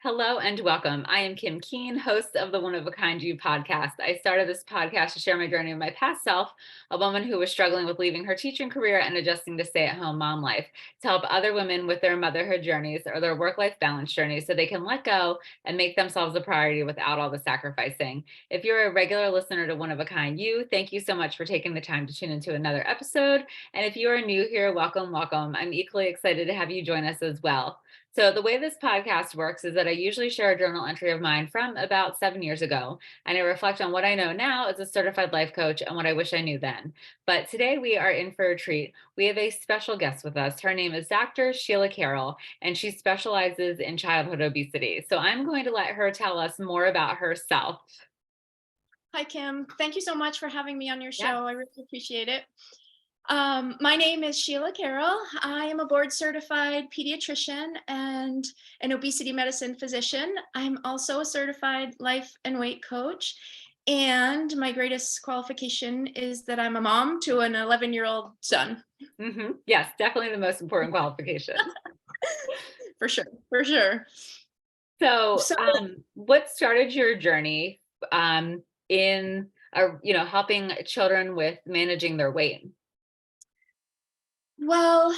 Hello and welcome. I am Kim Keen, host of the One of a Kind You podcast. I started this podcast to share my journey of my past self, a woman who was struggling with leaving her teaching career and adjusting to stay-at-home mom life, to help other women with their motherhood journeys or their work-life balance journeys so they can let go and make themselves a priority without all the sacrificing. If you're a regular listener to One of a Kind You, thank you so much for taking the time to tune into another episode. And if you are new here, welcome, welcome. I'm equally excited to have you join us as well. So the way this podcast works is that I usually share a journal entry of mine from about 7 years ago, and I reflect on what I know now as a certified life coach and what I wish I knew then. But today we are in for a treat. We have a special guest with us. Her name is Dr. Sheila Carroll, and she specializes in childhood obesity. So I'm going to let her tell us more about herself. Hi, Kim. Thank you so much for having me on your Yeah. show. I really appreciate it. My name is Sheila Carroll. I am a board certified pediatrician and an obesity medicine physician. I'm also a certified life and weight coach. And my greatest qualification is that I'm a mom to an 11-year-old son. Yes, definitely the most important qualification. For sure, for sure. So, So, what started your journey in helping children with managing their weight? well,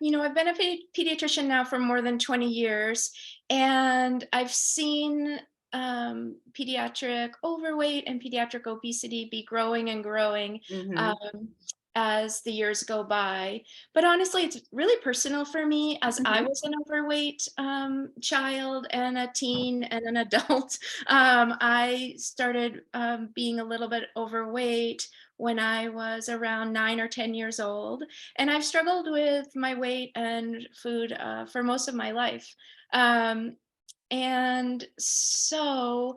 I've been a pediatrician now for more than 20 years, and I've seen pediatric overweight and pediatric obesity be growing and growing Hmm. um, as the years go by. But honestly, it's really personal for me as I Hmm. was an overweight child and a teen and an adult. I started being a little bit overweight when I was around 9 or 10 years old. And I've struggled with my weight and food for most of my life. Um, and so,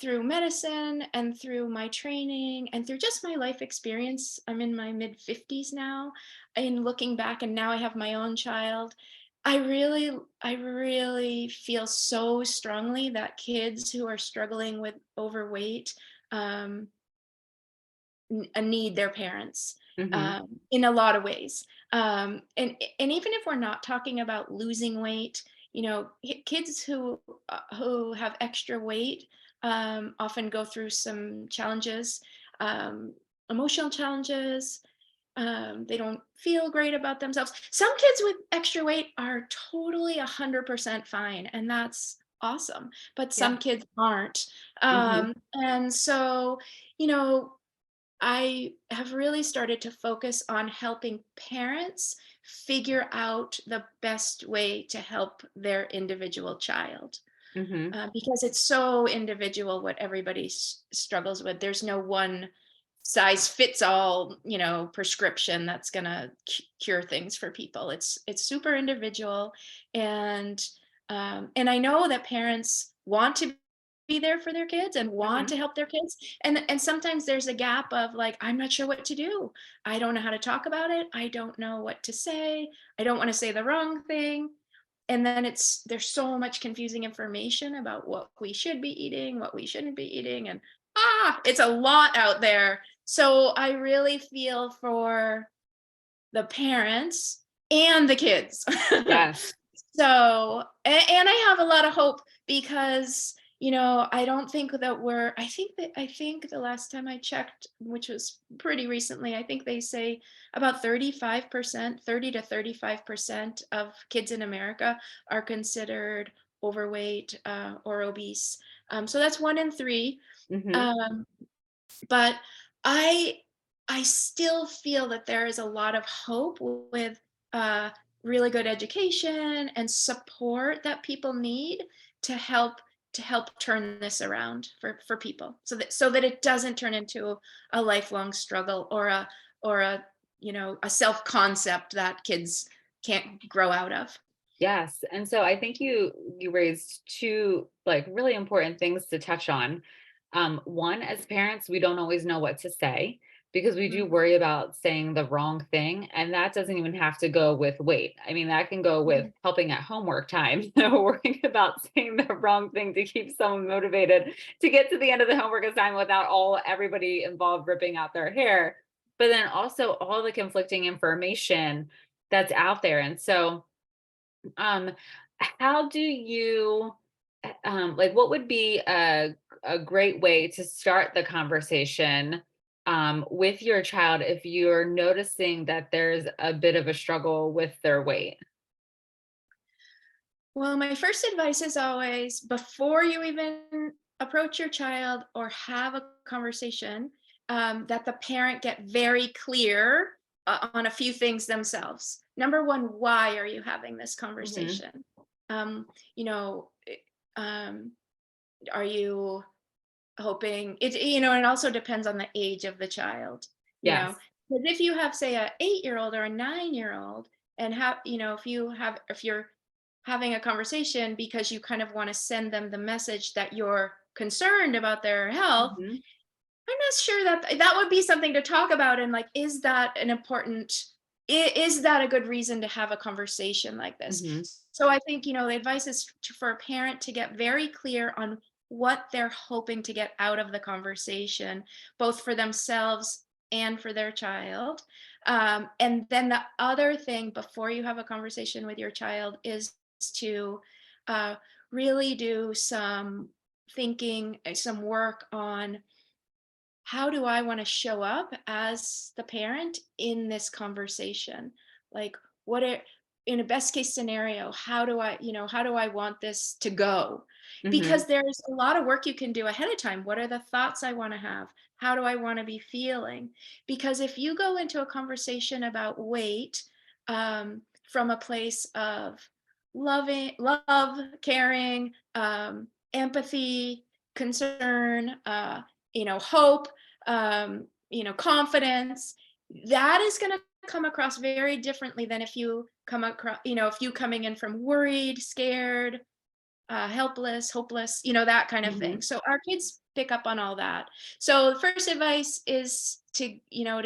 through medicine and through my training and through just my life experience, I'm in my mid 50s now. And looking back, and now I have my own child. I really feel so strongly that kids who are struggling with overweight um, need their parents Hmm. in a lot of ways. And even if we're not talking about losing weight, kids who have extra weight often go through some challenges, um, emotional challenges. They don't feel great about themselves. Some kids with extra weight are totally 100% fine, and that's awesome. But Yeah. some kids aren't. Hmm. And so, you know, I have really started to focus on helping parents figure out the best way to help their individual child Hmm. because it's so individual what everybody struggles with. There's no one size fits all, prescription that's going to cure things for people. It's super individual, and I know that parents want to be there for their kids and want Hmm. to help their kids, and sometimes there's a gap of like, I'm not sure what to do. I don't know how to talk about it. I don't know what to say. I don't want to say the wrong thing. And then there's so much confusing information about what we should be eating, what we shouldn't be eating, and it's a lot out there. So I really feel for the parents and the kids. Yes. So, and I have a lot of hope because, I don't think that I think the last time I checked, which was pretty recently, I think they say about 35%, 30 to 35% of kids in America are considered overweight or obese. So that's one in three. Hmm. Um, but I I still feel that there is a lot of hope with uh, really good education and support that people need to help turn this around for people, so that it doesn't turn into a lifelong struggle or a self concept that kids can't grow out of. Yes. And so I think you raised two like really important things to touch on. One, as parents, we don't always know what to say because we do Mhm. worry about saying the wrong thing. And that doesn't even have to go with weight. I mean, that can go with Mhm. helping at homework time, worrying about saying the wrong thing to keep someone motivated to get to the end of the homework assignment without everybody involved ripping out their hair. But then also all the conflicting information that's out there. And so um, how do you like what would be a great way to start the conversation with your child if you're noticing that there's a bit of a struggle with their weight? Well, my first advice is always before you even approach your child or have a conversation, that the parent get very clear on a few things themselves. Number one, why are you having this Hmm. conversation? Um, you know, um, are you hoping it? And it also depends on the age of the child. You Yes. know, because if you have, say, a 8-year-old or a 9-year-old, and if you're having a conversation because you kind of want to send them the message that you're concerned about their health, Hmm. I'm not sure that that would be something to talk about. And like, is that an important, is that a good reason to have a conversation like Hmm. this? So I think, the advice is for a parent to get very clear on what they're hoping to get out of the conversation, both for themselves and for their child. And then the other thing before you have a conversation with your child is to uh, really do some thinking, some work on how do I want to show up as the parent in this conversation? Like, what are, in a best case scenario, how do I want this to go? Hmm. Because there's a lot of work you can do ahead of time. What are the thoughts I want to have? How do I want to be feeling? Because if you go into a conversation about weight from a place of love, caring, empathy, concern, hope, confidence, that is going to come across very differently than if you come across, if you coming in from worried, scared, helpless, hopeless, that kind of Hmm. thing. So our kids pick up on all that. So the first advice is to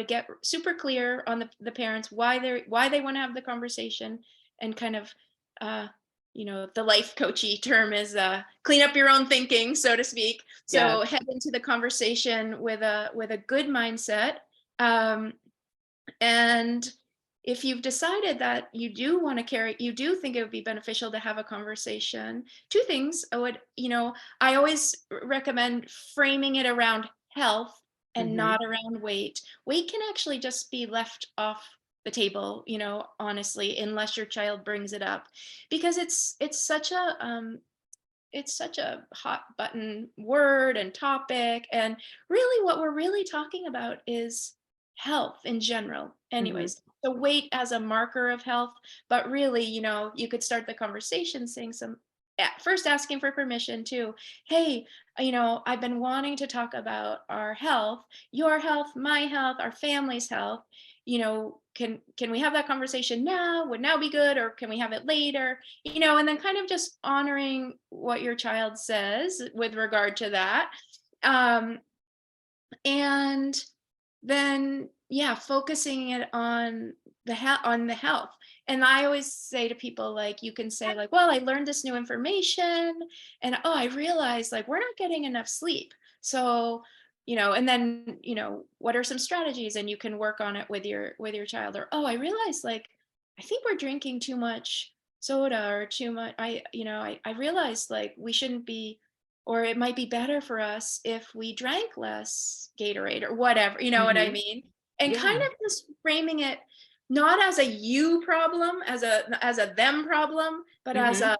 get super clear on the parents why they want to have the conversation, and kind of uh the life coachy term is clean up your own thinking, so to speak. Yes. So head into the conversation with a good mindset. Um, and if you've decided that you do think it would be beneficial to have a conversation, two things I always recommend framing it around health and Hmm. not around weight. Weight can actually just be left off the table, honestly, unless your child brings it up, because it's such a hot button word and topic. And really, what we're really talking about is health in general, Hmm. anyways. So, weight as a marker of health, but really, you could start the conversation saying first asking for permission to, hey, I've been wanting to talk about our health, your health, my health, our family's health. Can we have that conversation now? Would now be good, or can we have it later? And then kind of just honoring what your child says with regard to that. Um, and then, yeah, focusing it on the health. And I always say to people, like, you can say, like, well, I learned this new information, and oh, I realized, like, we're not getting enough sleep. So, and then, what are some strategies? And you can work on it with your child. Or, oh, I realized, like, I think we're drinking too much soda, or too much. I realized, like, we shouldn't be, or it might be better for us if we drank less Gatorade or whatever, you know what I Hmm. mean? And kind Yeah. of just framing it not as a you problem, as a them problem, but as Hmm. a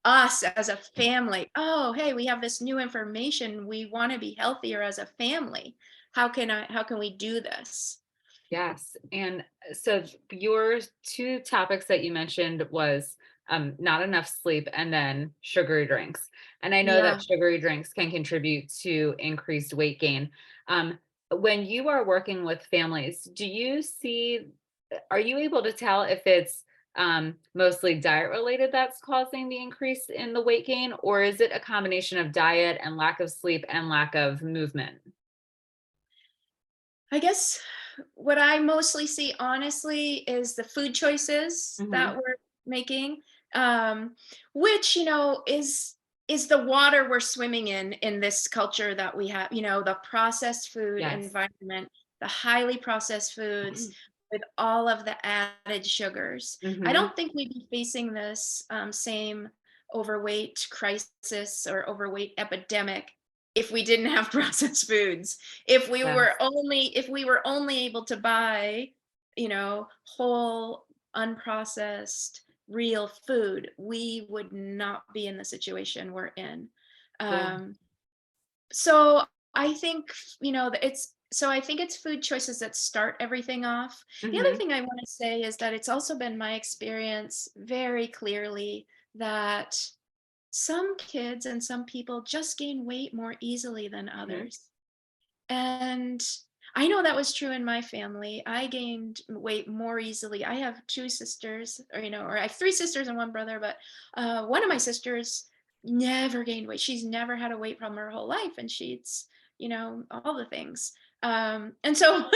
us as a family. Oh, hey, we have this new information. We want to be healthier as a family. How can we do this? Yes. And so your two topics that you mentioned was not enough sleep and then sugary drinks. And I know Yeah. that sugary drinks can contribute to increased weight gain. Um, when you are working with families, are you able to tell if it's mostly diet related that's causing the increase in the weight gain, or is it a combination of diet and lack of sleep and lack of movement? I guess what I mostly see, honestly, is the food choices Hmm. that we're making, um, which is the water we're swimming in this culture that we have. The processed food Yes. environment, the highly processed foods. with all of the added sugars. I Mhm. don't think we'd be facing this same overweight crisis or overweight epidemic if we didn't have processed foods. Yes. If we were only able to buy, whole, unprocessed, real food, we would not be in the situation we're in. Yeah. Um, so I think, I think it's food choices that start everything off. The other Mhm. thing I want to say is that it's also been my experience very clearly that some kids and some people just gain weight more easily than Mhm. others. And I know that was true in my family. I gained weight more easily. I have two sisters, or I have three sisters and one brother, but one of my sisters never gained weight. She's never had a weight problem her whole life, and she's, all the things. And so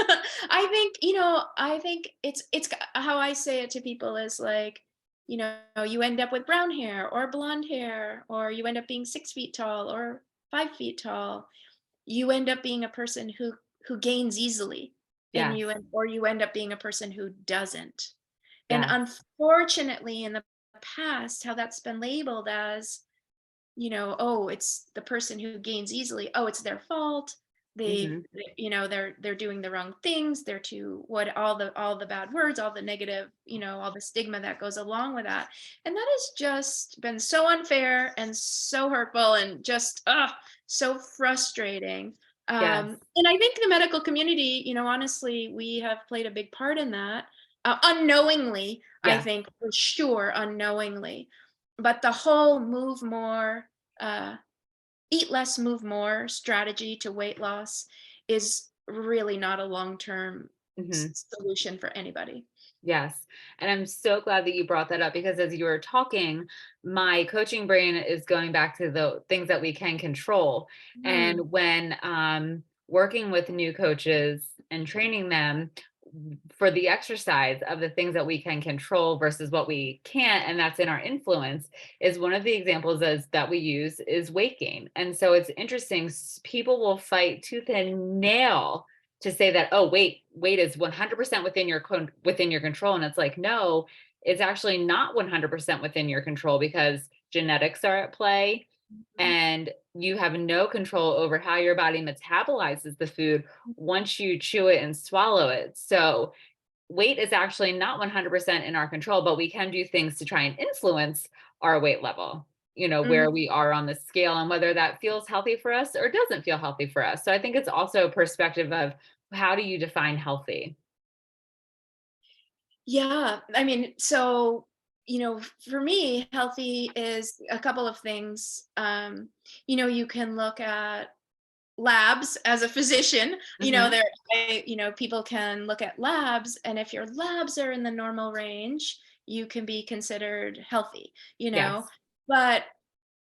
I think how I say it to people is like, you end up with brown hair or blonde hair, or you end up being 6 feet tall or 5 feet tall. You end up being a person who gains easily, Yes. or you end up being a person who doesn't. And Yes. unfortunately, in the past, how that's been labeled as, oh, it's the person who gains easily. Oh, it's their fault. Mhm. They're doing the wrong things. They're too what all the bad words, all the negative, all the stigma that goes along with that. And that has just been so unfair and so hurtful and just so frustrating. Yes. And I think the medical community, honestly, we have played a big part in that. Unknowingly, I Yes. think for sure, unknowingly. But the whole move more, uh, eat less, move more strategy to weight loss is really not a long-term Mhm. solution for anybody. Yes. And I'm so glad that you brought that up because as you were talking, my coaching brain is going back to the things that we can control. Mm, And when working with new coaches and training them for the exercise of the things that we can control versus what we can't, and that's in our influence, is one of the examples as that we use is weight gain. And so it's interesting, people will fight tooth and nail to say that, oh, weight is 100% within your control, and it's like, no, it's actually not 100% within your control because genetics are at play, mhm, and you have no control over how your body metabolizes the food once you chew it and swallow it. So weight is actually not 100% in our control, but we can do things to try and influence our weight level, where mhm. we are on the scale and whether that feels healthy for us or doesn't feel healthy for us. So I think it's also a perspective of how do you define healthy? Yeah, I mean, so, for me, healthy is a couple of things. You can look at labs as a physician. Mhm. People can look at labs, and if your labs are in the normal range, you can be considered healthy, Yes. but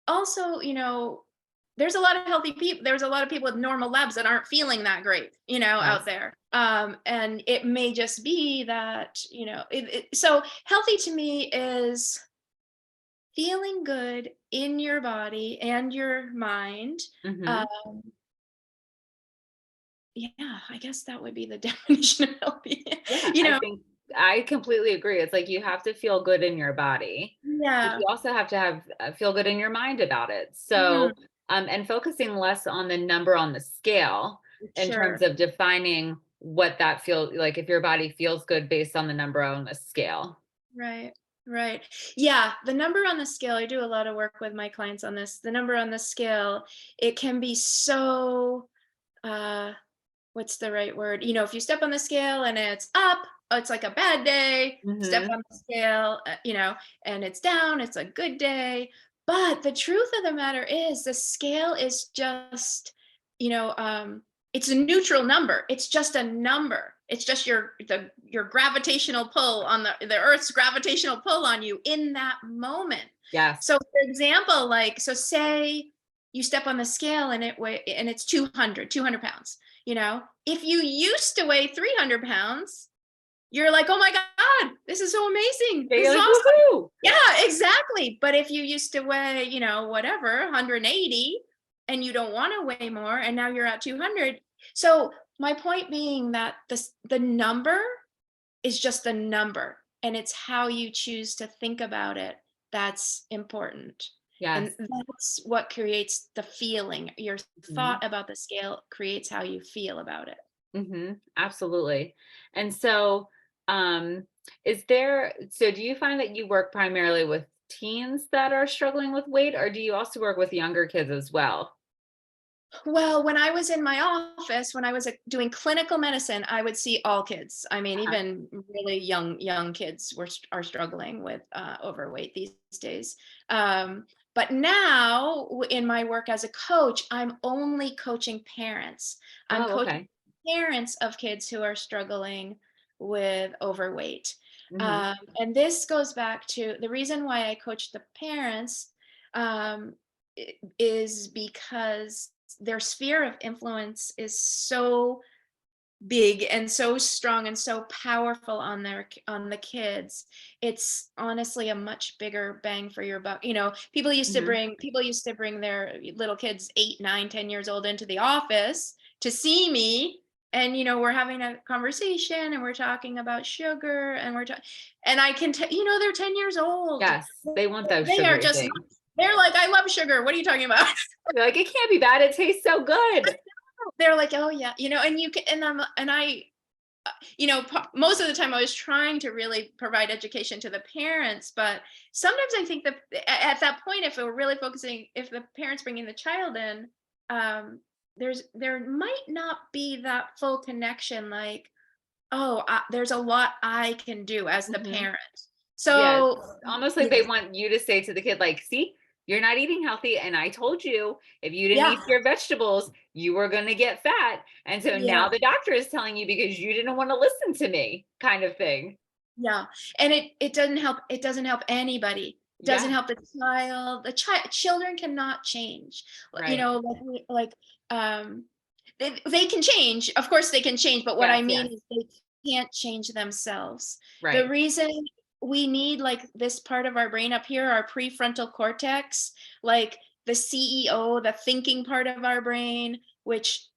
also, there's a lot of people with normal labs that aren't feeling that great, out Yes. there. And it may just be that, so healthy to me is feeling good in your body and your mind. Mhm. Um, Yeah, I guess that would be the definition of healthy. Yeah, You I know? think I completely agree. It's like you have to feel good in your body, but Yeah. you also have to have feel good in your mind about it. Mhm. So, and focusing less on the number on the scale in terms Sure. of defining what that feels like if your body feels good based on the number on the scale. Right. Right. Yeah, the number on the scale, I do a lot of work with my clients on this. The number on the scale, it can be so uh what's the right word? If you step on the scale and it's up, it's like a bad day. Step Mhm. on the scale, and it's down, it's a good day. But the truth of the matter is, the scale is just, you know, um, it's a neutral number. It's just a number. It's just your gravitational pull on the Earth's gravitational pull on you in that moment. Yes. So, for example, say you step on the scale and it's 200 pounds. If you used to weigh 300 pounds, you're like, oh my God, this is so amazing. Yeah, This you're is like, awesome. woohoo! Yeah, exactly. But if you used to weigh, whatever, 180, and you don't want to weigh more, and now you're at 200. So my point being that the number is just a number, and it's how you choose to think about it that's important. And Yes. that's what creates the feeling. Your Mhm. thought about the scale creates how you feel about it. Absolutely. And so, um, do you find that you work primarily with teens that are struggling with weight, or do you also work with younger kids as well? Well, when I was in my office, when I was doing clinical medicine, I would see all kids. I mean, Uh-huh. even really young kids are struggling with overweight these days. But now, in my work as a coach, I'm only coaching parents. I'm Oh, coaching okay. parents of kids who are struggling with overweight. Mhm. And this goes back to the reason why I coach the parents um, is because their sphere of influence is so big and so strong and so powerful on on the kids. It's honestly a much bigger bang for your buck. Mhm. People used to bring their little kids 8, 9, 10 years old into the office to see me, and we're having a conversation and we're talking about sugar, and and I can tell, they're 10 years old. Yes, they want those They are sugary just things. they're like, I love sugar, what are you talking about? They're like, "It can't be bad, it tastes so good." They're like, "Oh, yeah," and you can, and I, most of the time I was trying to really provide education to the parents, but sometimes I think that at that point, if we're really focusing, if the parents bringing the child in, there might not be that full connection. Like, oh, there's a lot I can do as the Mhm. parent. Yeah, it's So, almost like yeah, they want you to say to the kid, like, "See, you're not eating healthy, and I told you if you didn't yeah, eat your vegetables, you were gonna get fat, and so now yeah. the doctor is telling you because you didn't wanna listen to me," kind of thing. Yeah, and it doesn't help anybody. It doesn't Yeah, help the child. Children cannot change. right. Um, they can change. Of course they can change, but what I Yes, mean yes, is they can't change themselves. The right. reason we need, like, this part of our brain up here, our prefrontal cortex, like the CEO, the thinking part of our brain, which,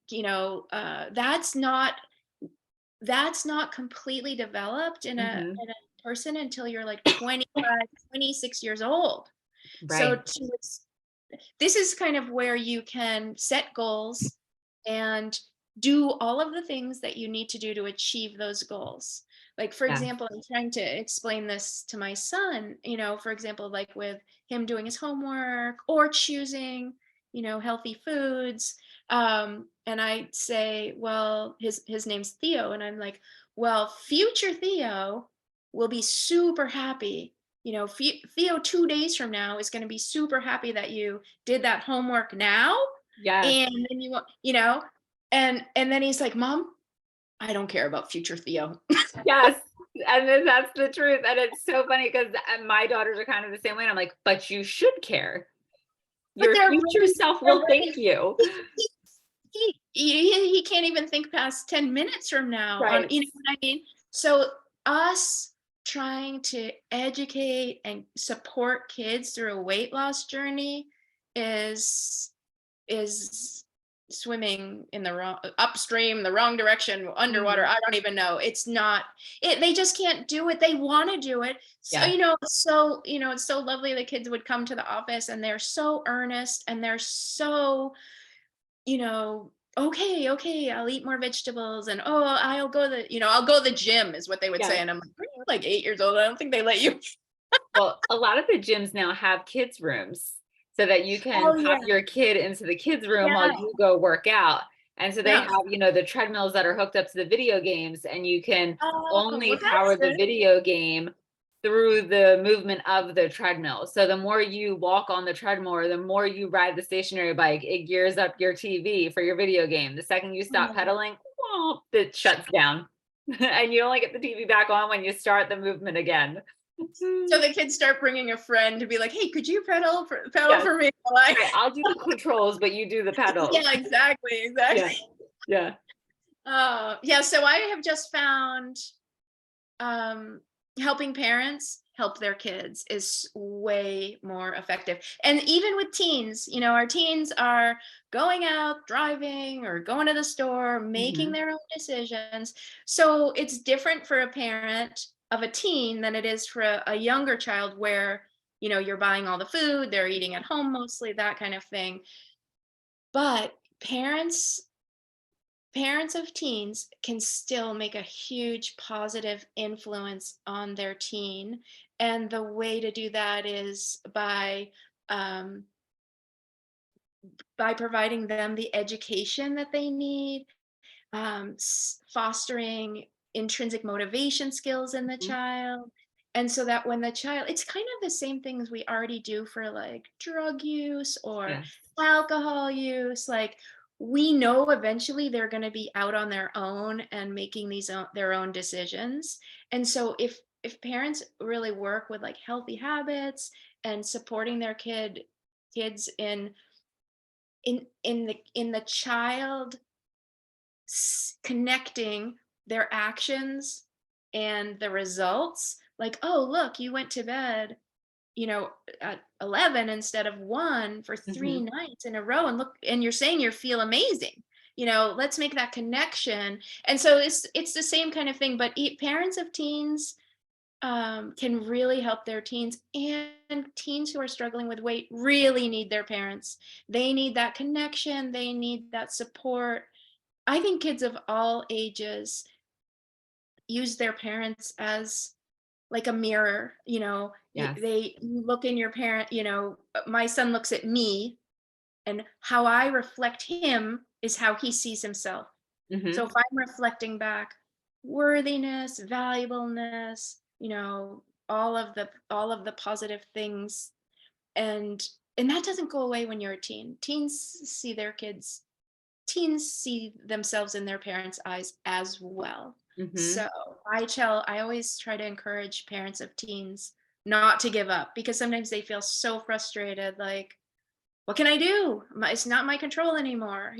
that's not completely developed in a Mhm. person until you're like 25, 26 years old. So Right. this is kind of where you can set goals and do all of the things that you need to do to achieve those goals. Like, for Yes. example, I'm trying to explain this to my son, for example, like with him doing his homework or choosing, healthy foods. And I say, well, his name's Theo, and I'm like, well, future Theo will be super happy. Theo 2 days from now is going to be super happy that you did that homework now, Yes, and then and then he's like, Mom, I don't care about future Theo. yes, and then that's the truth, and it's so funny 'cause, my daughters are kind of the same way, and I'm like, "But you should care. But Your future self they're will thank ready. you." He can't even think past 10 minutes from now, on, Right. what I mean? So, us trying to educate and support kids through a weight loss journey is is swimming in the wrong upstream, the wrong direction, underwater. Mhm. I don't even know. It's not it. They just can't do it. They want to do it. So, Yes. it's so lovely the kids would come to the office and they're so earnest and they're so, okay, okay, I'll eat more vegetables, and oh, I'll go to the gym is what they would say. Yes. And I'm like, "You're like 8 years old. I don't think they let you." Well, a lot of the gyms now have kids' rooms so that you can Oh, pop yeah. your kid into the kids' room while Yeah. you go work out. And so they Yeah. have, the treadmills that are hooked up to the video games, and you can Oh, well, only that's power the good. video game through the movement of the treadmill. So the more you walk on the treadmill or the more you ride the stationary bike, it gears up your TV for your video game. The second you stop Oh. pedaling, it shuts down. And you only get the TV back on when you start the movement again. So the kids start bringing a friend to be like, "Hey, could you pedal Yes. for me while I?" Right, I'll do the controls, but you do the pedals. Yeah, exactly, Yeah, exactly. yeah. Yeah, so I have just found, um, helping parents help their kids is way more effective. And even with teens, our teens are going out, driving, or going to the store, making Hmm. their own decisions. So it's different for a parent of a teen than it is for a younger child where, you're buying all the food, they're eating at home mostly, that kind of thing. But parents of teens can still make a huge positive influence on their teen, and the way to do that is um, by providing them the education that they need, fostering intrinsic motivation skills in the Hmm. child. And so that when the child, it's kind of the same things we already do for like drug use or Yes. alcohol use. Like we know eventually they're going to be out on their own and making their own decisions. And so if parents really work with like healthy habits and supporting their kids in the child connecting their actions and the results, like, oh look, you went to bed at 11 instead of 1 for 3 Hmm. nights in a row, and look, and you're saying you feel amazing. Let's make that connection. And so it's the same kind of thing, but parents of teens can really help their teens, and teens who are struggling with weight really need their parents. They need that connection, they need that support. I think kids of all ages use their parents as like a mirror. Yes. You look in your parent, my son looks at me, and how I reflect him is how he sees himself. So Hmm. if I'm reflecting back worthiness, valuableness, all of the positive things, and and that doesn't go away when you're a teen. Teens see themselves in their parents' eyes as well. Hmm. So I always try to encourage parents of teens not to give up, because sometimes they feel so frustrated, like, what can I do? It's not my control anymore.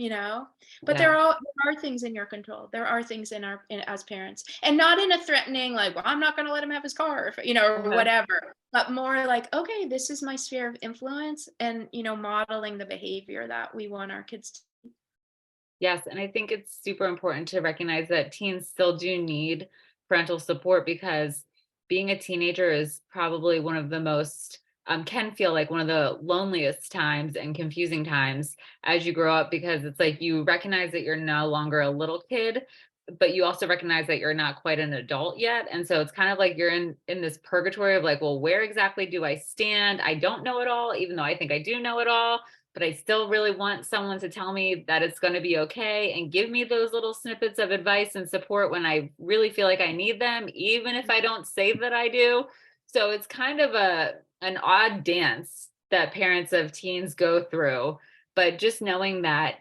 But Yes. there are things in your control. There are things as parents, and not in a threatening, like, well, I'm not going to let him have his car, or Uh-huh. whatever, but more like, okay, this is my sphere of influence, and modeling the behavior that we want our kids to. Yes, and I think it's super important to recognize that teens still do need parental support because being a teenager is probably one of the most can feel like one of the loneliest times and confusing times as you grow up, because it's like you recognize that you're no longer a little kid, but you also recognize that you're not quite an adult yet. And so it's kind of like you're in this purgatory of like, well, where exactly do I stand? I don't know it all, even though I think I do know it all, but I still really want someone to tell me that it's going to be okay and give me those little snippets of advice and support when I really feel like I need them, even if I don't say that I do. So it's kind of an odd dance that parents of teens go through, but just knowing that,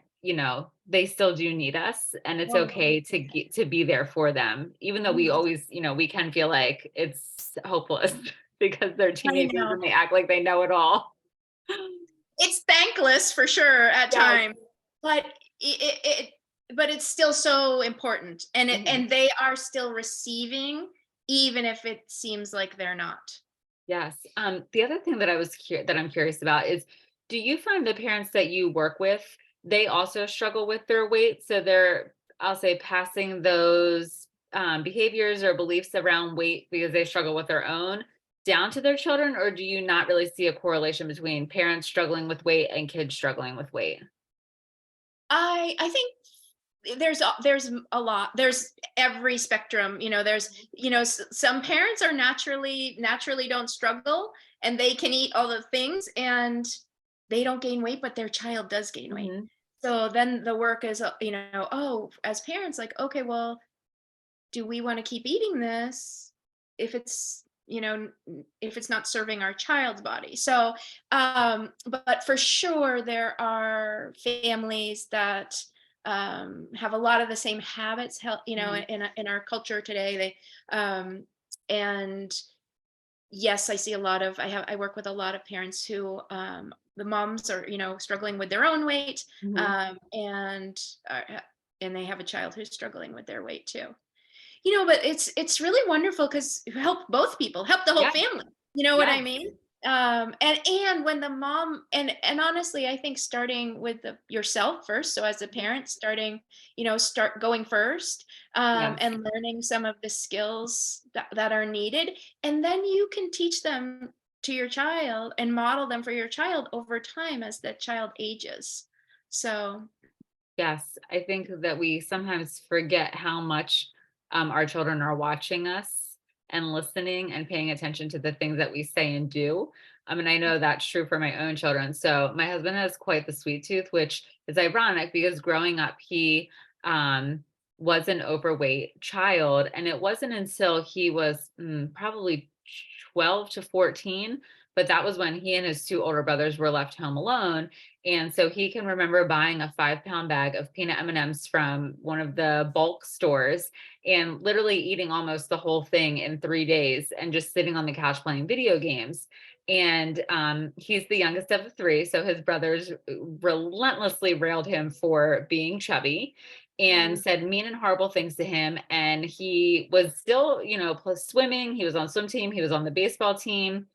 they still do need us, and it's okay to 100%. to be there for them, even though we Mhm. always, we can feel like it's hopeless because they're I teenagers know. and they act like they know it all. It's thankless for sure at Yes. times, but it's still so important, and Mhm. they are still receiving, even if it seems like they're not. Yes. The other thing that that I'm curious about is, do you find the parents that you work with, they also struggle with their weight? So they're, I'll say, passing those behaviors or beliefs around weight because they struggle with their own down to their children, or do you not really see a correlation between parents struggling with weight and kids struggling with weight? I think there's a lot. There's every spectrum. Some parents are naturally don't struggle, and they can eat all the things, and they don't gain weight, but their child does gain weight. Hmm. So then the work is, oh, as parents, like, okay, well, do we want to keep eating this if it's not serving our child's body? So but for sure there are families that have a lot of the same habits, Hmm. in our culture today. And yes, I see a lot of I work with a lot of parents who, the moms are, struggling with their own weight, Hmm. and they have a child who's struggling with their weight too. But it's really wonderful because help both people, help the whole Yeah. family. You know what I Yes. mean? And when the mom and honestly, I think starting with yourself first. So as a parent, start going first, Yes. and learning some of the skills that are needed, and then you can teach them to your child and model them for your child over time as that child ages. So Yes, I think that we sometimes forget how much our children are watching us and listening and paying attention to the things that we say and do. And I know that's true for my own children. So my husband has quite the sweet tooth, which is ironic because growing up, he um, was an overweight child. And it wasn't until he was probably 12 to 14, but that was when he and his two older brothers were left home alone, and so he can remember buying a 5-pound bag of peanut M&Ms from one of the bulk stores and literally eating almost the whole thing in 3 days and just sitting on the couch playing video games. And he's the youngest of the three. So his brothers relentlessly railed him for being chubby and mm, said mean and horrible things to him. And he was still, plus swimming. He was on swim team. He was on the baseball team.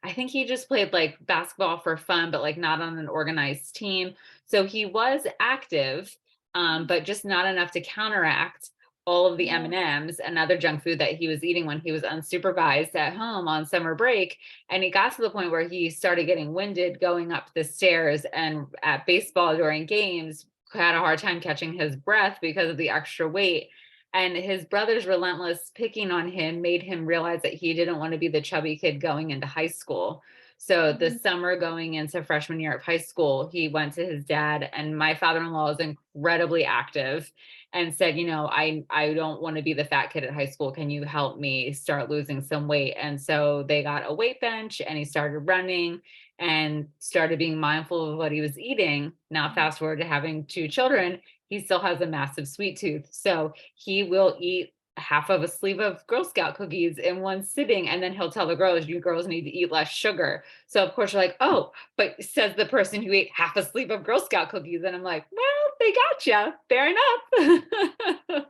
I think he just played like basketball for fun, but like not on an organized team. So he was active, but just not enough to counteract all of the yeah. M&Ms and other junk food that he was eating when he was unsupervised at home on summer break. And he got to the point where he started getting winded going up the stairs, and at baseball during games had a hard time catching his breath because of the extra weight. And his brother's relentless picking on him made him realize that he didn't want to be the chubby kid going into high school. So the Mhm. summer going into freshman year of high school, he went to his dad, and my father-in-law is incredibly active and said, I don't want to be the fat kid at high school. Can you help me start losing some weight? And so they got a weight bench and he started running and started being mindful of what he was eating. Now fast forward to having two children, he still has a massive sweet tooth. So he will eat half of a sleeve of Girl Scout cookies in one sitting. And then he'll tell the girls, you girls need to eat less sugar. So of course you're like, oh, but says the person who ate half a sleeve of Girl Scout cookies. And I'm like, well, they got you. Fair enough.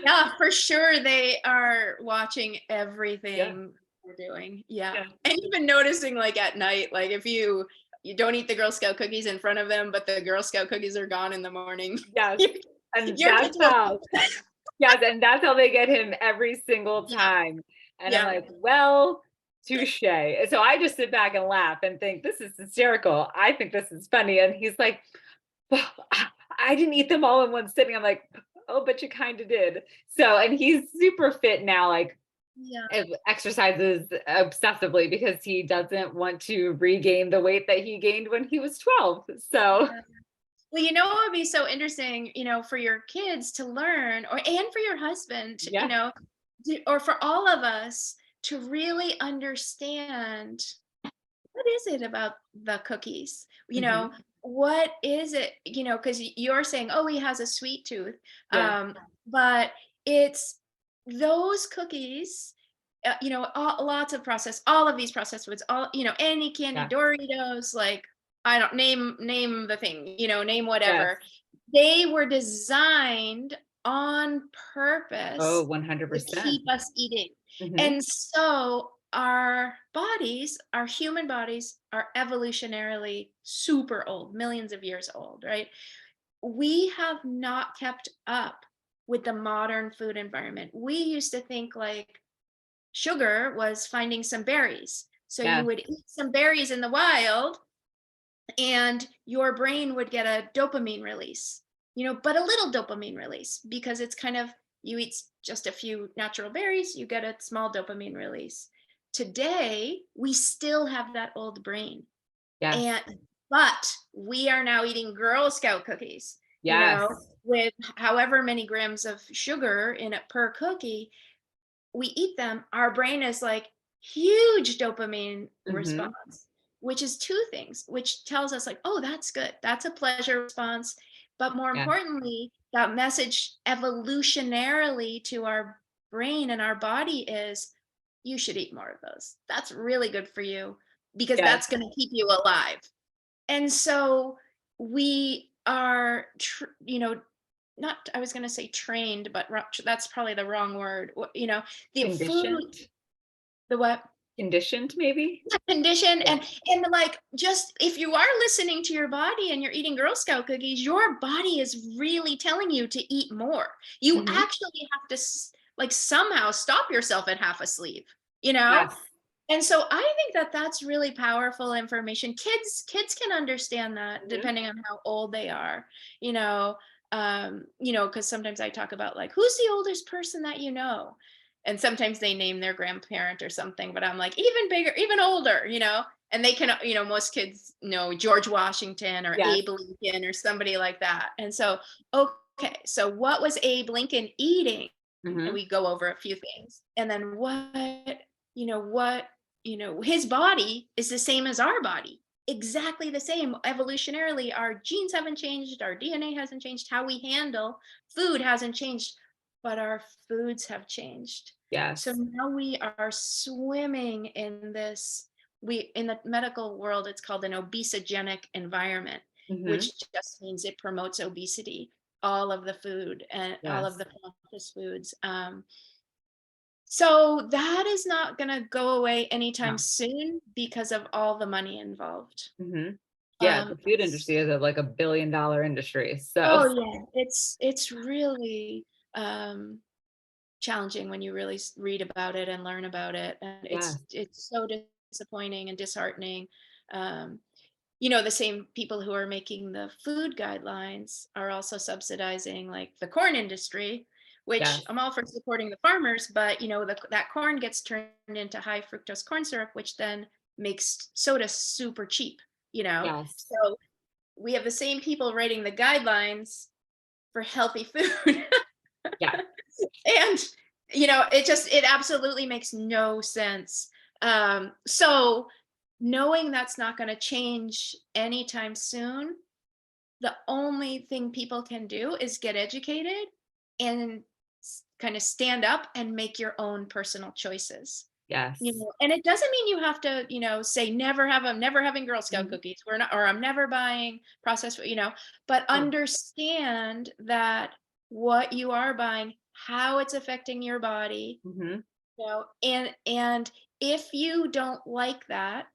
Yeah, for sure they are watching Yeah. everything we're doing. Yeah. Yeah. And even noticing like at night, like if you don't eat the Girl Scout cookies in front of them, but the Girl Scout cookies are gone in the morning, Yes. your And your that's kids will how, yes, and that's how they get him every single yeah, time. And I'm yeah. like, well, touche. So I just sit back and laugh and think, this is hysterical. I think this is funny. And he's like, well, I didn't eat them all in one sitting. I'm like, oh, but you kind of did. So, and he's super fit now, like Yeah. exercises obsessively because he doesn't want to regain the weight that he gained when he was 12. So, Yeah. Well, what would be so interesting, for your kids to learn and for your husband, yeah. or for all of us to really understand what is it about the cookies? Hmm. What is it, because you're saying, oh, he has a sweet tooth. Yeah. But it's those cookies, lots of all of these processed foods, any candy, Yeah. Doritos, like, I don't name the thing, name Yes. whatever. They were designed on Oh, purpose to 100%. keep us eating. Hmm. And so our bodies, our human bodies, are evolutionarily super old, millions of years old, right? We have not kept up with the modern food environment. We used to think like sugar was finding some berries. So you Yes. would eat some berries in the wild and your brain would get a dopamine release, but a little dopamine release because it's kind of, you eat just a few natural berries, you get a small dopamine release. Today, we still have that old brain. Yes. And but we are now eating Girl Scout cookies, Yes. with however many grams of sugar in it per cookie. We eat them, our brain is like huge dopamine Hmm. response, which is two things, which tells us like, oh, that's good. That's a pleasure response. But more Yeah. importantly, that message evolutionarily to our brain and our body is you should eat more of those. That's really good for you because Yes. that's going to keep you alive. And so we are, not, I was going to say trained, but that's probably the wrong word. The food, Conditioned? the what? Conditioned, maybe? Condition, Yeah. and like, just if you are listening to your body and you're eating Girl Scout cookies, your body is really telling you to eat more. You Mhm. actually have to like somehow stop yourself at half a sleeve, you know? Yes. And so I think that that's really powerful information. Kids can understand that Mhm. depending on how old they are, you know. Because sometimes I talk about, like, who's the oldest person that you know? And sometimes they name their grandparent or something, but I'm like, even bigger, even older, and they can, most kids know George Washington or Yes. Abe Lincoln or somebody like that. And so, okay, so what was Abe Lincoln eating? And Mhm. we go over a few things. And then what his body is the same as our body, exactly the same. Evolutionarily, our genes haven't changed, our DNA hasn't changed, how we handle food hasn't changed, but our foods have changed. So Yes. now we are swimming in this. We In the medical world, it's called an obesogenic environment, Mhm. which just means it promotes obesity, all of the food and all of Yes. the processed foods. So that is not going to go away anytime No. soon because of all the money involved. Mhm. Yeah, Um, the food industry is a like a billion-dollar industry, so oh yeah, it's really challenging when you really read about it and learn about it, and yes. it's so disappointing and disheartening. Um, the same people who are making the food guidelines are also subsidizing, like, the corn industry, which Yes. I'm all for supporting the farmers, but that corn gets turned into high fructose corn syrup, which then makes soda super cheap, Yes. So we have the same people writing the guidelines for healthy food. Yeah. And it absolutely makes no sense. So knowing that's not going to change anytime soon, the only thing people can do is get educated and kind of stand up and make your own personal choices. Yes. And it doesn't mean you have to, say, never having Girl Scout Mhm. cookies. We're not, or I'm never buying processed food, but Yeah. understand that what you are buying, how it's affecting your body, Mhm. and if you don't like that,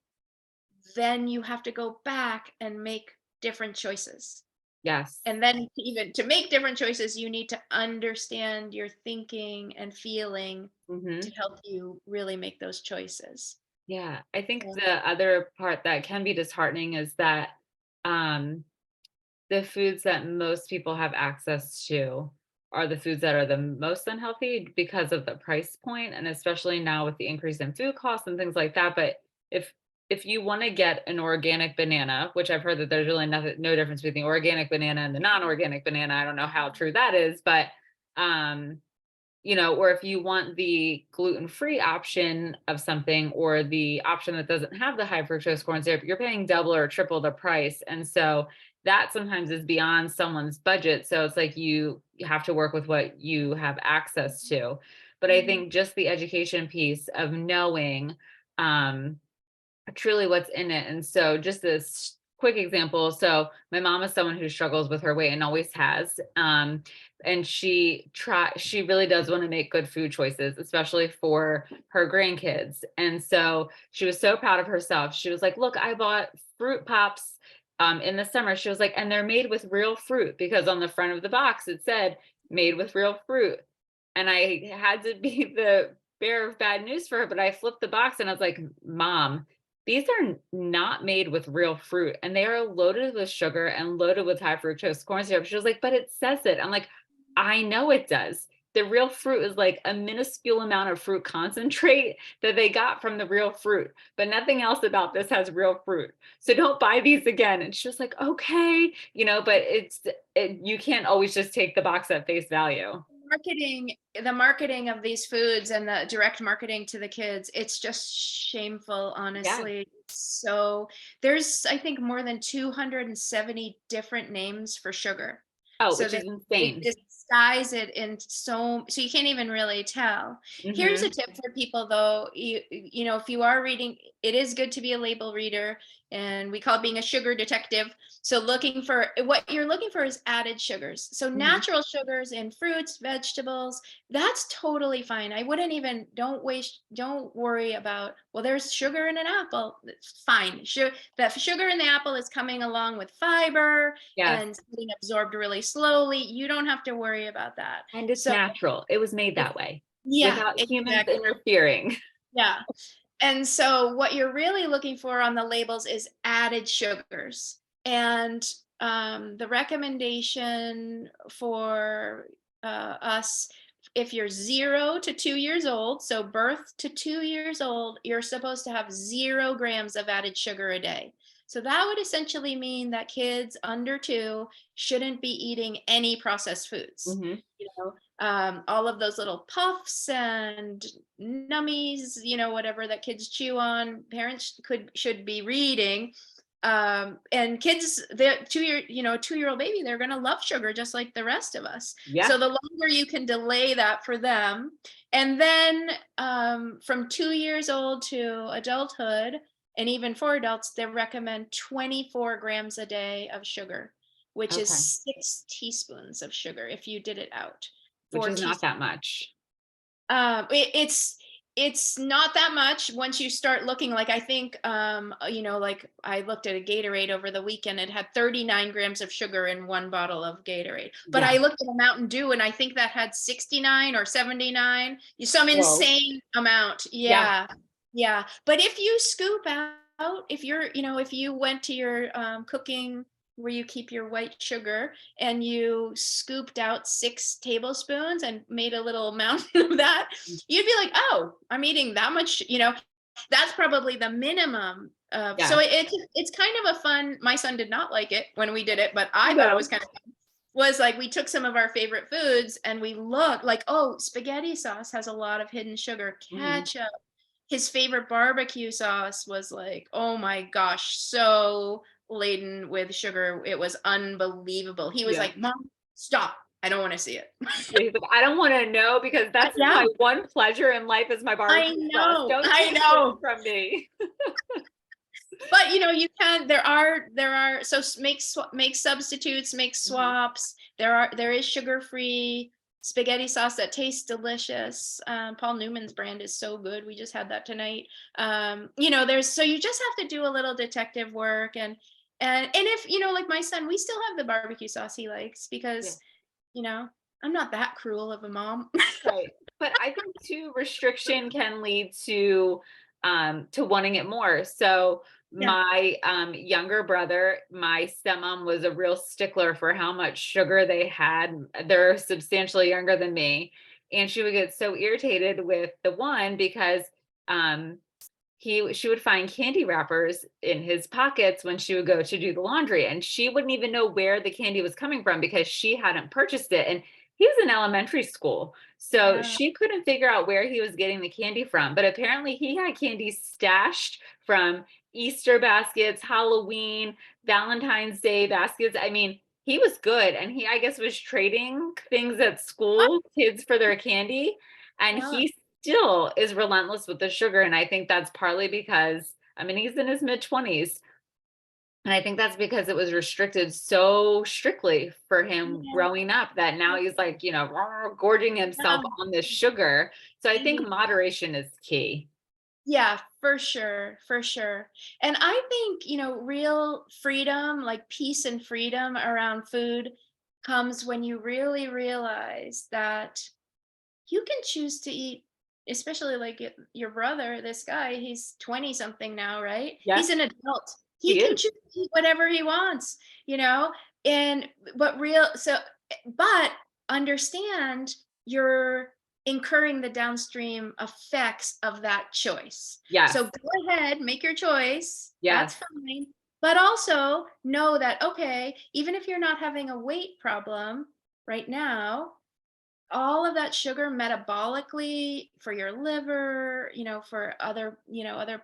then you have to go back and make different choices. Yes. And then, even to make different choices, you need to understand your thinking and feeling to Mhm. help you really make those choices. Yeah, I think Yeah. the other part that can be disheartening is that, um, the foods that most people have access to are the foods that are the most unhealthy because of the price point, and especially now with the increase in food costs and things like that. But if if you want to get an organic banana, which I've heard that there's really nothing, no difference between the organic banana and the non-organic banana. I don't know how true that is, but um, or if you want the gluten-free option of something or the option that doesn't have the high fructose corn syrup, you're paying double or triple the price. And so that sometimes is beyond someone's budget. So it's like you have to work with what you have access to. But I Mhm. think just the education piece of knowing um, truly what's in it. And so just this quick example. So my mom is someone who struggles with her weight and always has. And she really does want to make good food choices, especially for her grandkids. And so she was so proud of herself. She was like, look, I bought fruit pops in the summer. She was like, and they're made with real fruit because on the front of the box it said made with real fruit. And I had to be the bearer of bad news for her, but I flipped the box and I was like, Mom, these are not made with real fruit and they are loaded with sugar and loaded with high fructose corn syrup. She was like, but it says it. I'm like, I know it does. The real fruit is like a minuscule amount of fruit concentrate that they got from the real fruit, but nothing else about this has real fruit. So don't buy these again. And she was like, okay, but you can't always just take the box at face value. The marketing of these foods and the direct marketing to the kids, it's just shameful, Yeah. honestly. So there's, I think, more than 270 different names for sugar. Oh, So which they is make insane. this disguise it in so you can't even really tell. Here's a Mhm. tip for people though, if you are reading, it is good to be a label reader, and we call it being a sugar detective. So looking for what you're looking for is added sugars. So Mhm. natural sugars in fruits, vegetables, that's totally fine. I wouldn't even don't worry about, well, there's sugar in an apple. It's fine. That sugar in the apple is coming along with fiber Yes. and getting absorbed really slowly. You don't have to worry about that. And it's So natural. It was made it's that way yeah, without humans exactly. interfering. Yeah. And so what you're really looking for on the labels is added sugars. And the recommendation for us, if you're 0 to 2 years old, so birth to 2 years old, you're supposed to have 0 grams of added sugar a day. So that would essentially mean that kids under 2 shouldn't be eating any processed foods. Mhm. All of those little puffs and nummies, whatever that kids chew on, parents should be reading. And kids, they're 2-year old baby, they're going to love sugar just like the rest of us. Yeah. So the longer you can delay that for them, and then from 2 years old to adulthood, and even for adults, they recommend 24 grams a day of sugar, which is Okay. 6 teaspoons of sugar if you did it out. Which Four is not teaspoons. that much. It's not that much once you start looking. Like, I think, like I looked at a Gatorade over the weekend. It had 39 grams of sugar in one bottle of Gatorade. But Yeah. I looked at a Mountain Dew and I think that had 69 or 79. Some Whoa. insane amount. Yeah. Yeah. Yeah. But if you scoop out, if you went to your cooking where you keep your white sugar, and you scooped out 6 tablespoons and made a little mountain of that, you'd be like, oh, I'm eating that much. That's probably the minimum. So Yes. it's kind of a fun. My son did not like it when we did it, but I thought it was No. kind of fun. Was like, we took some of our favorite foods and we looked like, oh, spaghetti sauce has a lot of hidden sugar. Mhm. Ketchup, his favorite barbecue sauce was like, oh my gosh, so laden with sugar. It was unbelievable. He was Yeah. like, Mom, stop. I don't want to see it. Yeah, he's like, I don't want to know because that's Yeah, my one pleasure in life is my I barbecue sauce. know. Don't I take this know. from me. But you can, there are, so make substitutes, make Mhm. swaps. There is sugar-free spaghetti sauce that tastes delicious. Paul Newman's brand is so good. We just had that tonight. There's, so you just have to do a little detective work, and if, like my son, we still have the barbecue sauce he likes Yeah. because, you know, I'm not that cruel of a mom. Right. But I think too, restriction can lead to wanting it more. So Yeah. my younger brother, my stepmom was a real stickler for how much sugar they had. They're substantially younger than me. And she would get so irritated with the one because um she would find candy wrappers in his pockets when she would go to do the laundry, and she wouldn't even know where the candy was coming from because she hadn't purchased it, and he was in elementary school, so Yeah. she couldn't figure out where he was getting the candy from. But apparently he had candy stashed from Easter baskets, Halloween, Valentine's Day baskets. I mean, he was good, and he, I guess, was trading things at school, kids for their candy, and Yeah. he still is relentless with the sugar. And I think that's partly because, I mean, he's in his mid 20s. And I think that's because it was restricted so strictly for him Yeah. growing up that now he's like, gorging himself Yeah. on this sugar. So I think Mhm. moderation is key. Yeah, for sure, for sure. And I think, real freedom, like peace and freedom around food, comes when you really realize that you can choose to eat, especially like your brother, this guy, he's 20 something now, right? Yeah, He's an adult. He he can is. choose to eat whatever he wants, you know? And but understand you're incurring the downstream effects of that choice. Yes. So go ahead, make your choice. Yes. That's fine. But also know that, okay, even if you're not having a weight problem right now, all of that sugar metabolically for your liver, for other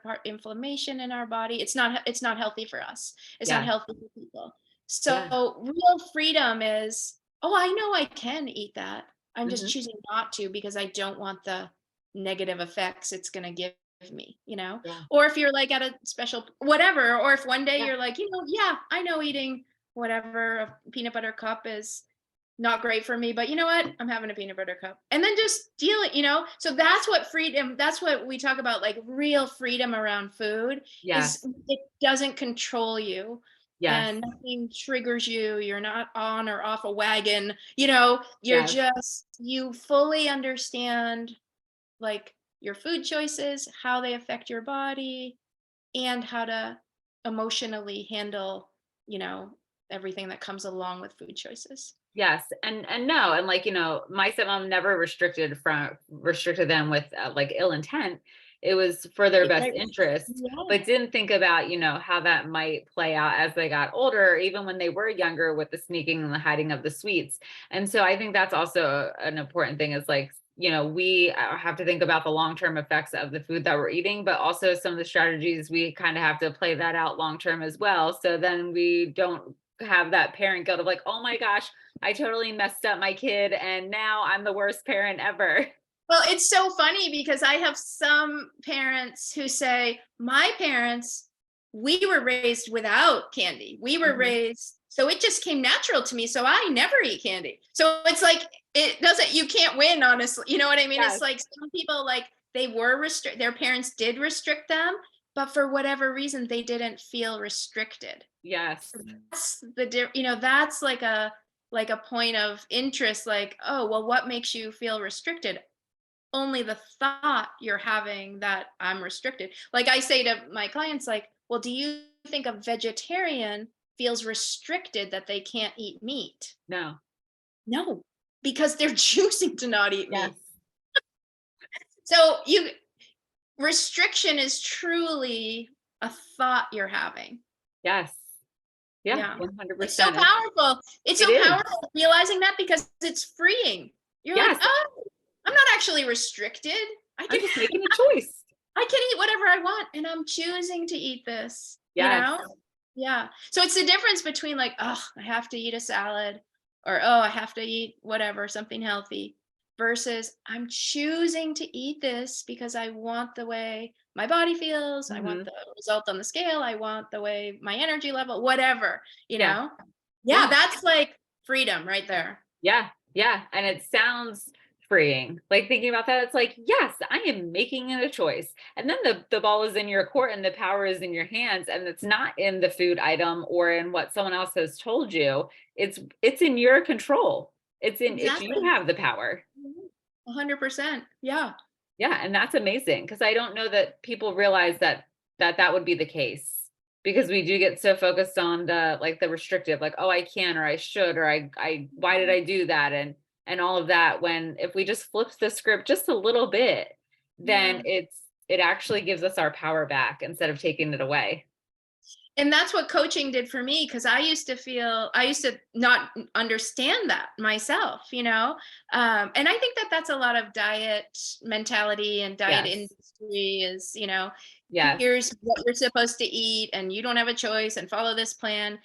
part inflammation in our body, it's not healthy for us. It's not Yes. healthy for people. Yeah. So real freedom is Oh, I know I can eat that. I'm just Hmm. choosing not to because I don't want the negative effects it's gonna give me, you know? Yeah. Or if you're, like, at a special whatever, or if one day Yeah. you're like, "Yeah, I know eating whatever, a peanut butter cup is not great for me, but you know what? I'm having a peanut butter cup." And then just deal it, you know? So that's what we talk about, like, real freedom around food is Yes. it doesn't control you Yes. and nothing triggers you. You're not on or off a wagon, you're Yes. just you fully understand, like, your food choices, how they affect your body, and how to emotionally handle, you know, everything that comes along with food choices. Yes, and no, and like, my stepmom never restricted them with like ill intent. It was for their Right, best right. interest, Yeah, but didn't think about, how that might play out as they got older, even when they were younger with the sneaking and the hiding of the sweets. And so I think that's also an important thing is like, we have to think about the long-term effects of the food that we're eating, but also some of the strategies we kind of have to play that out long term as well. So then we don't have that parent guilt of like, oh my gosh, I totally messed up my kid and now I'm the worst parent ever. well, it's so funny because I have some parents who say, "My parents, we were raised without candy. We were Mhm. raised so it just came natural to me, so I never eat candy." So it's like it doesn't you can't win, honestly. You know what I mean? It's Yes. like some people like they were their parents did restrict them, but for whatever reason they didn't feel restricted. Yes. That's that's like a point of interest, like, oh, well, what makes you feel restricted? Only the thought you're having that I'm restricted. Like I say to my clients, like, well, do you think a vegetarian feels restricted that they can't eat meat? No. No, because they're choosing to not eat Yes. meat. So you restriction is truly a thought you're having. Yes. Yeah. Yeah. It's so 100%. powerful. It's It so is. powerful realizing that because it's freeing. You're like, Yes. "Oh, I'm not actually restricted. I I'm can just making a choice. I can eat whatever I want and I'm choosing to eat this." You Yes. know? Yeah. So it's the difference between like, "Oh, I have to eat a salad," or, "Oh, I have to eat whatever, something healthy," versus I'm choosing to eat this because I want the way my body feels, I want Hmm. the result on the scale, I want the way my energy level, whatever, you Yeah. know? Yeah, Yeah. that's like freedom right there. Yeah, yeah, and it sounds freeing. Like, thinking about that, it's like, "Yes, I am making it a choice." And then the ball is in your court and the power is in your hands, and it's not in the food item or in what someone else has told you. It's in your control. It's you Exactly. have the power. Mhm. 100%. Yeah. Yeah, and that's amazing because I don't know that people realize that would be the case because we do get so focused on the like the restrictive, like, oh, I can or I should or I why did I do that and all of that. When if we just flips the script just a little bit, then Yeah. it actually gives us our power back instead of taking it away. And that's what coaching did for me because I used to not understand that myself, and I think that that's a lot of diet mentality and diet Yes. industry is, Yes. here's what you're supposed to eat and you don't have a choice and follow this plan.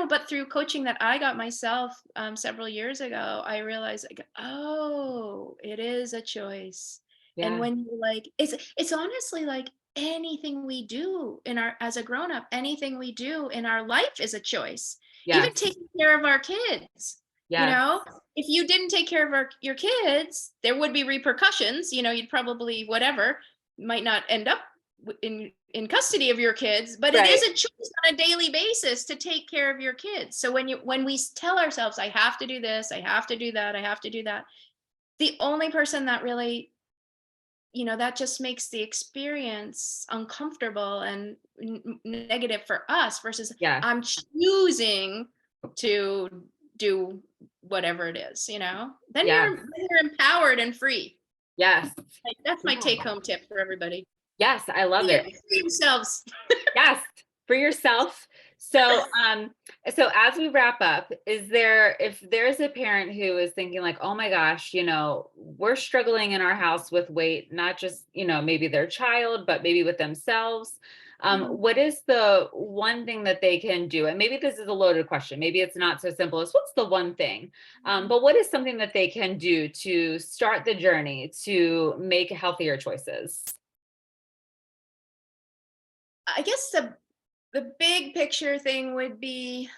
But through coaching that I got myself several years ago, I realized like, oh, it is a choice. And Yeah. when you like it's honestly like anything we do in our as a grown up, anything we do in our life is a choice. Even Yes. taking care of our kids, you Yes. know? If you didn't take care of your kids, there would be repercussions, you'd probably whatever, might not end up in custody of your kids, but it is Right. a choice on a daily basis to take care of your kids. So when we tell ourselves, I have to do this, I have to do that, I have to do that, the only person that really that just makes the experience uncomfortable and negative for us versus Yes. I'm choosing to do whatever it is, then Yes. you're empowered and free. Yes. Like, that's my Yeah. take home tip for everybody. Yes, I love it. Free yourselves. Yes, for yourself So, so as we wrap up, if there's a parent who is thinking like, oh my gosh, we're struggling in our house with weight, not just, maybe their child, but maybe with themselves. Mhm. What is the one thing that they can do? And maybe this is a loaded question. Maybe it's not so simple as what's the one thing? Mhm. But what is something that they can do to start the journey to make healthier choices? I guess the big picture thing would be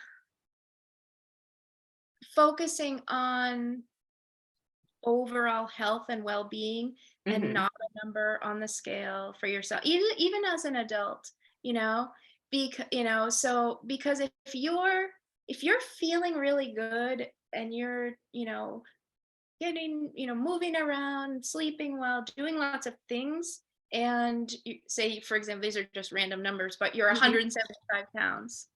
focusing on overall health and well-being and Hmm. not a number on the scale for yourself, even as an adult, you know, because if you're feeling really good and you're, getting, moving around, sleeping well, doing lots of things, and you say, for example, these are just random numbers, but you're Hmm. 175 pounds.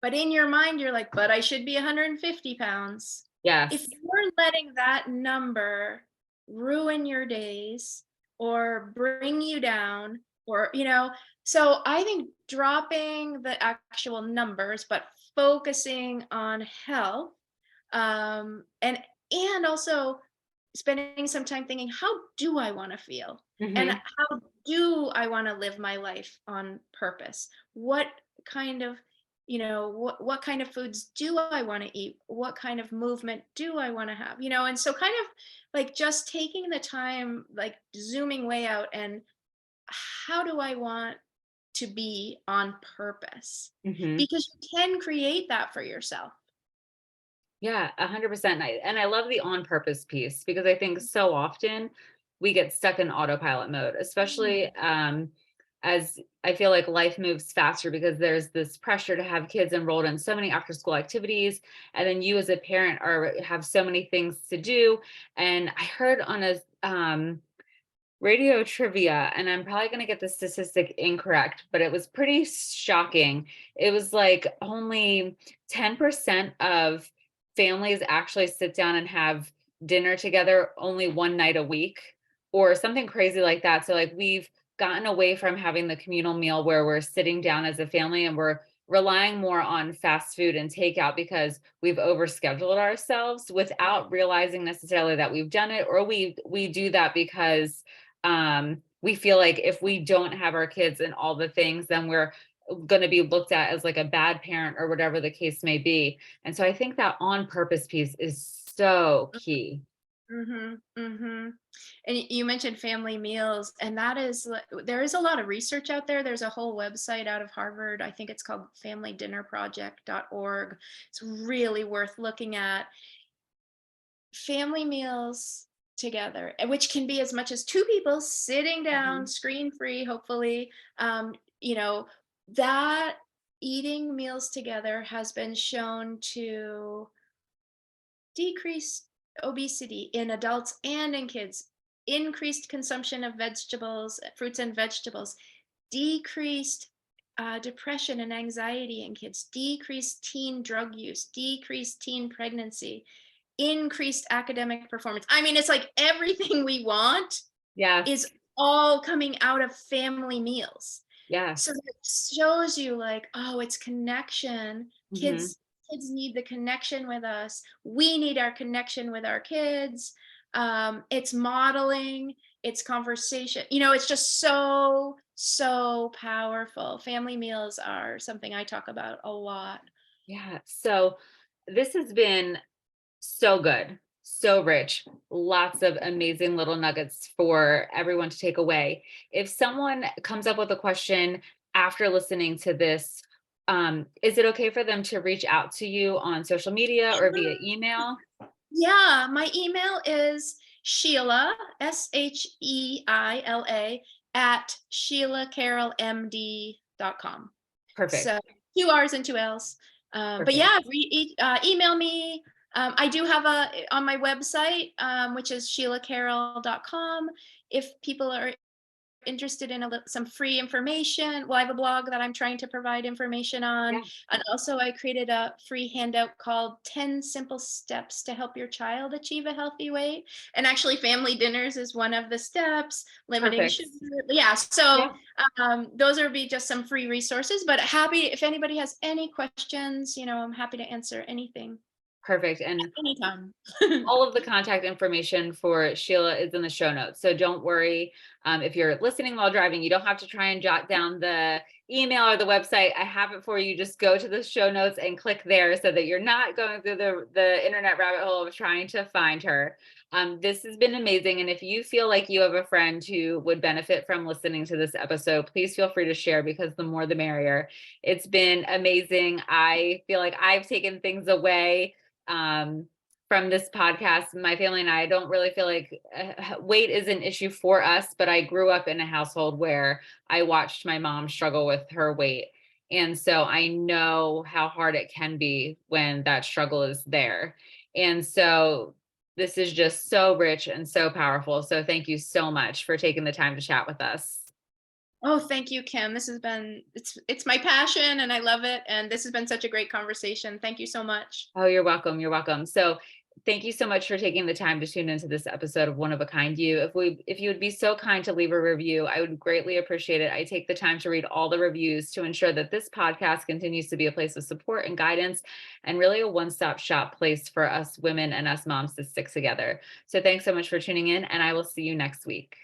But in your mind, you're like, but I should be 150 pounds. If Yes. you're letting that number ruin your days or bring you down, or, so I think dropping the actual numbers, but focusing on health, and also spending some time thinking, how do I want to feel? And Hmm. how do I want to live my life on purpose? What kind of, what kind of foods do I want to eat? What kind of movement do I want to have? And so kind of like just taking the time, like zooming way out, and how do I want to be on purpose? Hmm. Because you can create that for yourself. Yeah, 100%. And I love the on purpose piece because I think so often we get stuck in autopilot mode, especially as I feel like life moves faster because there's this pressure to have kids enrolled in so many after school activities. And then you as a parent have so many things to do. And I heard on a radio trivia, and I'm probably going to get the statistic incorrect, but it was pretty shocking. It was like only 10% of families actually sit down and have dinner together only one night a week, or something crazy like that. So, like, we've gotten away from having the communal meal where we're sitting down as a family and we're relying more on fast food and takeout because we've overscheduled ourselves without realizing necessarily that we've done it, or we do that because we feel like if we don't have our kids and all the things, then we're going to be looked at as like a bad parent or whatever the case may be. And so I think that on purpose piece is so key. Mhm, mhm. And you mentioned family meals, and that is there is a lot of research out there. There's a whole website out of Harvard. I think it's called familydinnerproject.org. It's really worth looking at. Family meals together, which can be as much as two people sitting down, Mhm. screen free, hopefully. Um, you know, that eating meals together has been shown to decrease obesity in adults and in kids, increased consumption of vegetables, fruits and vegetables, decreased depression and anxiety in kids, decreased teen drug use, decreased teen pregnancy, increased academic performance. I mean, it's like everything we want is Yes. all coming out of family meals. So Yes. it shows you like, oh, it's connection. Hmm. Kids need the connection with us. We need our connection with our kids. It's modeling, it's conversation. It's just so powerful. Family meals are something I talk about a lot. Yeah. So this has been so good, so rich, lots of amazing little nuggets for everyone to take away. If someone comes up with a question after listening to this, is it okay for them to reach out to you on social media or via email? Yeah, my email is Sheila, Sheila, at SheilaCarrollMD.com. So Perfect. 2 R's and 2 L's. But Perfect. yeah, email me. I do have on my website, which is SheilaCarroll.com. If people are interested in some free information, well, I have a blog that I'm trying to provide information on. Yeah, And also, I created a free handout called 10 Simple Steps to Help Your Child Achieve a Healthy Weight. And actually, family dinners is one of the steps, limiting perfect. sugar. Yeah. So, Yeah, those are be just some free resources. But happy if anybody has any questions, I'm happy to answer anything perfect. And anytime. all of the contact information for Sheila is in the show notes. So don't worry. If you're listening while driving, you don't have to try and jot down the email or the website. I have it for you. Just go to the show notes and click there so that you're not going through the internet rabbit hole of trying to find her. This has been amazing. And if you feel like you have a friend who would benefit from listening to this episode, please feel free to share because the more the merrier. It's been amazing. I feel like I've taken things away. From this podcast. My family and I don't really feel like weight is an issue for us, but I grew up in a household where I watched my mom struggle with her weight. And so I know how hard it can be when that struggle is there. And so this is just so rich and so powerful. So thank you so much for taking the time to chat with us. Oh, thank you, Kim. This has been it's my passion and I love it. And this has been such a great conversation. Thank you so much. Oh, you're welcome. You're welcome. So thank you so much for taking the time to tune into this episode of One of a Kind You. If you would be so kind to leave a review, I would greatly appreciate it. I take the time to read all the reviews to ensure that this podcast continues to be a place of support and guidance and really a one-stop shop place for us women and us moms to stick together. So thanks so much for tuning in, and I will see you next week.